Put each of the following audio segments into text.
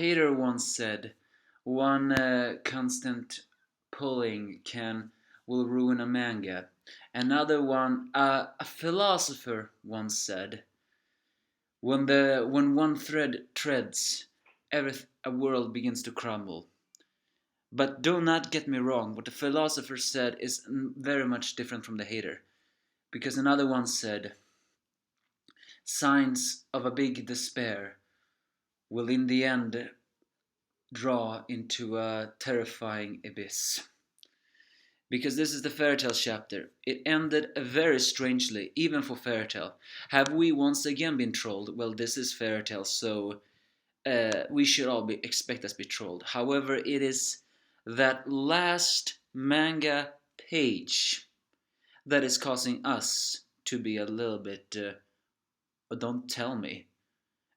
hater once said, one constant pulling will ruin a manga. Another one, a philosopher once said, when one thread treads, a world begins to crumble. But do not get me wrong, what the philosopher said is very much different from the hater. Because another one said, signs of a big despair will in the end draw into a terrifying abyss. Because this is the fairytale chapter. It ended very strangely, even for fairytale. Have we once again been trolled? Well, this is fairytale, so we should all expect us to be trolled. However, it is that last manga page that is causing us to be a little bit, don't tell me.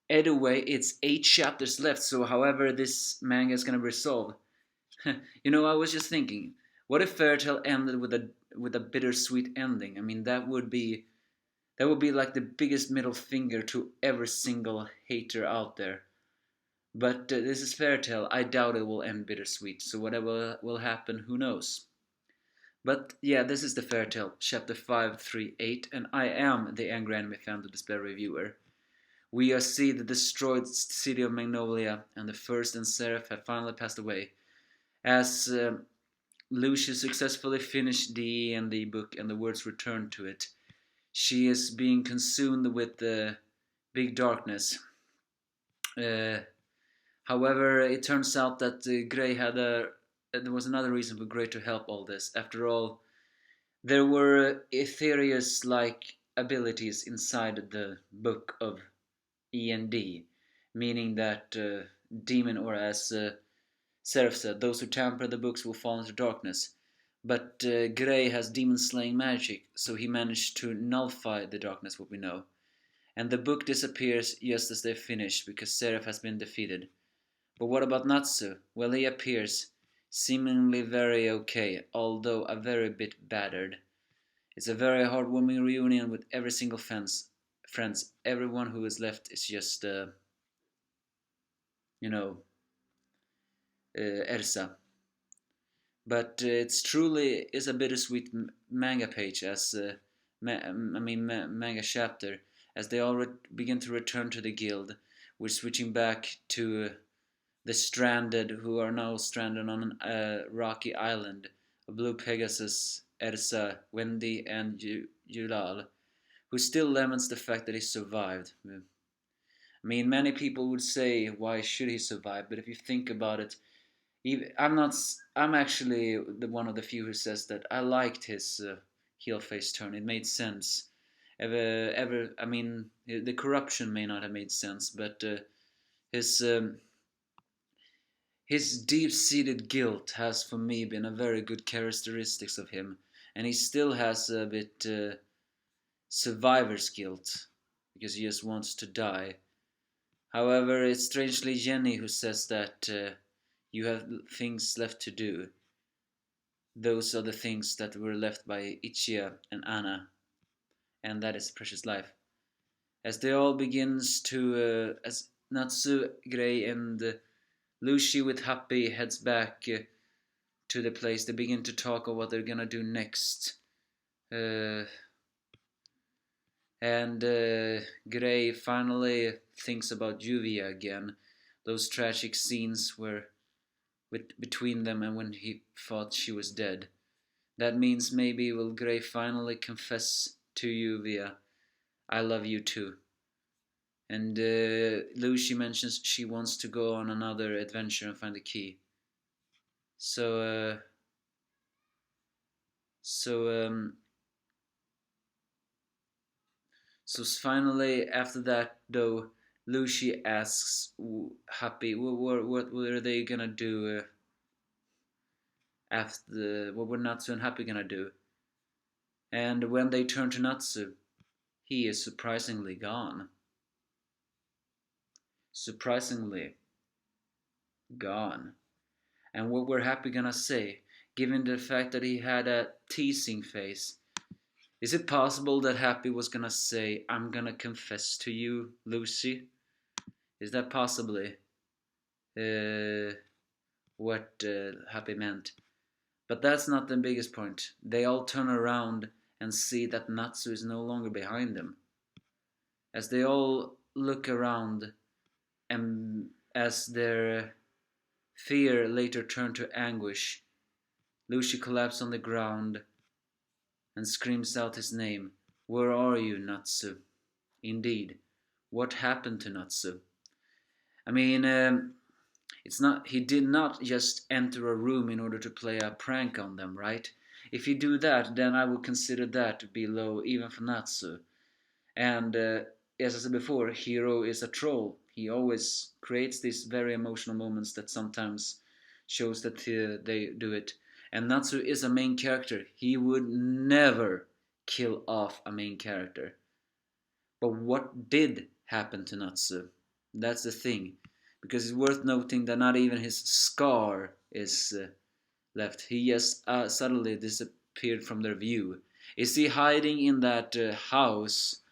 Anyway, it's 8 chapters left, so however this manga is gonna be resolved. I was just thinking, what if Fairytale ended with a bittersweet ending? I mean, that would be like the biggest middle finger to every single hater out there. But this is Fairytale. I doubt it will end bittersweet. So whatever will happen, who knows? But yeah, this is the Fairytale, chapter 538, and I am the Angry Anime Fan, the display reviewer. We see the destroyed city of Magnolia, and the First and Seraph have finally passed away. As Lucia successfully finished the E&D book and the words return to it, she is being consumed with the big darkness. However, it turns out that Grey there was another reason for Grey to help all this. After all, there were Aetherius-like abilities inside the book of E&D, meaning that demon, or as Seraph said, those who tamper the books will fall into darkness. But Grey has demon-slaying magic, so he managed to nullify the darkness, what we know. And the book disappears just as they finish, because Seraph has been defeated. But what about Natsu? Well, he appears, seemingly very okay, although a very bit battered. It's a very heartwarming reunion with every single friends. Everyone who is left is just, Ersa. But it's truly is a bittersweet manga page, as manga chapter, as they all begin to return to the guild. We're switching back to the stranded, who are now stranded on a rocky island. Blue Pegasus, Ersa, Wendy, and Julal, who still laments the fact that he survived. I mean, many people would say, why should he survive? But if you think about it, I'm actually the one of the few who says that I liked his heel face turn. It made sense. The corruption may not have made sense, but his deep-seated guilt has, for me, been a very good characteristics of him, and he still has a bit survivor's guilt because he just wants to die. However, it's strangely Jenny who says that you have things left to do. Those are the things that were left by Ichiya and Anna, and that is Precious Life. As they all begins to, as Natsu, Grey, and Lucy with Happy heads back to the place, they begin to talk of what they're gonna do next. And Grey finally thinks about Juvia again. Those tragic scenes were between them, and when he thought she was dead. That means maybe will Grey finally confess to Juvia, I love you too. And Lucy mentions she wants to go on another adventure and find the key. So finally, after that, though, Lucy asks Happy, what were they gonna do what were Natsu and Happy gonna do? And when they turn to Natsu, he is surprisingly gone. Surprisingly gone. And what were Happy gonna say, given the fact that he had a teasing face? Is it possible that Happy was gonna say, I'm gonna confess to you, Lucy? Is that possibly? what happy meant. But that's not the biggest point. They all turn around and see that Natsu is no longer behind them. As they all look around, and as their fear later turned to anguish, Lucy collapses on the ground and screams out his name. Where are you, Natsu? Indeed, what happened to Natsu? I mean, it's not. He did not just enter a room in order to play a prank on them, right? If you do that, then I would consider that to be low even for Natsu. And as I said before, Hiro is a troll. He always creates these very emotional moments that sometimes shows that they do it. And Natsu is a main character. He would never kill off a main character. But what did happen to Natsu? That's the thing. Because it's worth noting that not even his scar is left. He just suddenly disappeared from their view. Is he hiding in that house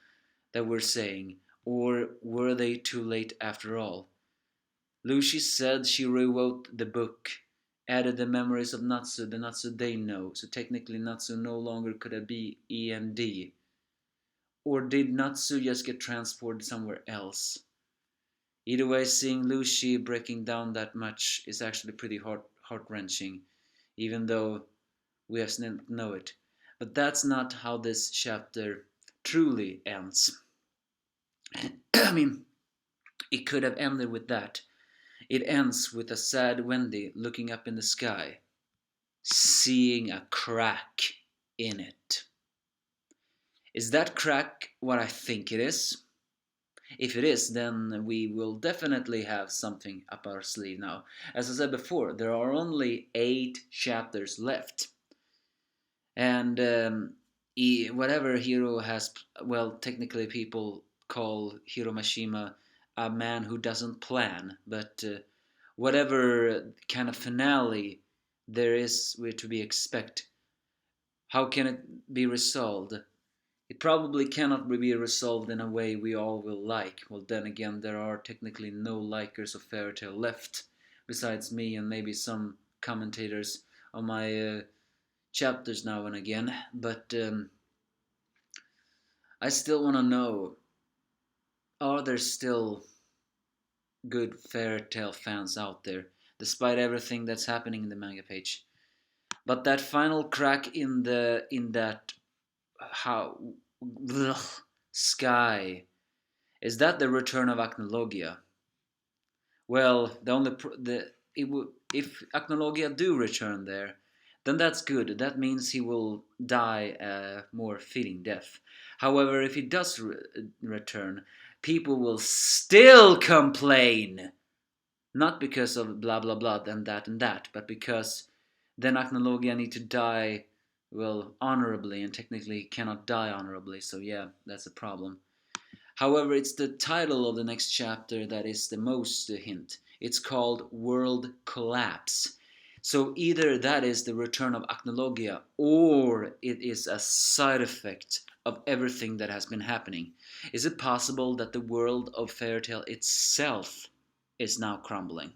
that we're saying? Or were they too late after all? Lucy said she rewrote the book, added the memories of Natsu, the Natsu they know, so technically Natsu no longer could be END. Or did Natsu just get transported somewhere else? Either way, seeing Lucy breaking down that much is actually pretty heart-wrenching, even though we have to know it. But that's not how this chapter truly ends. I mean, it could have ended with that. It ends with a sad Wendy looking up in the sky, seeing a crack in it. Is that crack what I think it is? If it is, then we will definitely have something up our sleeve now. As I said before, there are only 8 chapters left. And whatever Hiro has, well, technically people call Hiro Mashima a man who doesn't plan, but whatever kind of finale there is to be expected, how can it be resolved? It probably cannot be resolved in a way we all will like. Well, then again, there are technically no likers of Fairy Tail left, besides me and maybe some commentators on my chapters now and again. But I still want to know, are there still good Fairy Tail fans out there, despite everything that's happening in the manga page? But that final crack in that how sky, is that the return of Acnologia? Well, if Acnologia do return there, then that's good. That means he will die a more fitting death. However, if he does return, people will still complain. Not because of blah blah blah and that, but because then Acnologia need to die, well, honorably, and technically cannot die honorably, so yeah, that's a problem. However, it's the title of the next chapter that is the most hint. It's called World Collapse. So either that is the return of Acnologia, or it is a side effect of everything that has been happening. Is it possible that the world of Fairy Tail itself is now crumbling?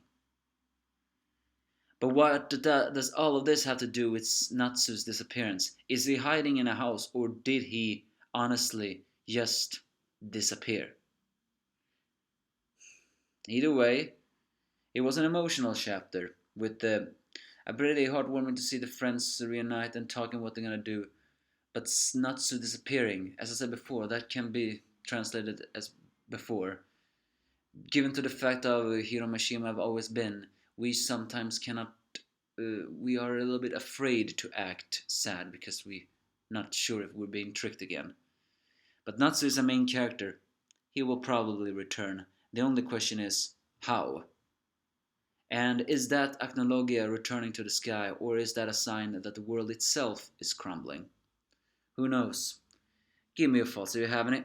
But what does all of this have to do with Natsu's disappearance? Is he hiding in a house, or did he honestly just disappear? Either way, it was an emotional chapter with a pretty heartwarming to see the friends reunite and talking what they're gonna do. But Natsu disappearing, as I said before, that can be translated as before. Given to the fact of Hiro Mashima have always been, we sometimes cannot. We are a little bit afraid to act sad because we're not sure if we're being tricked again. But Natsu is a main character. He will probably return. The only question is, how? And is that Acnologia returning to the sky, or is that a sign that the world itself is crumbling? Who knows? Give me your thoughts if you have any.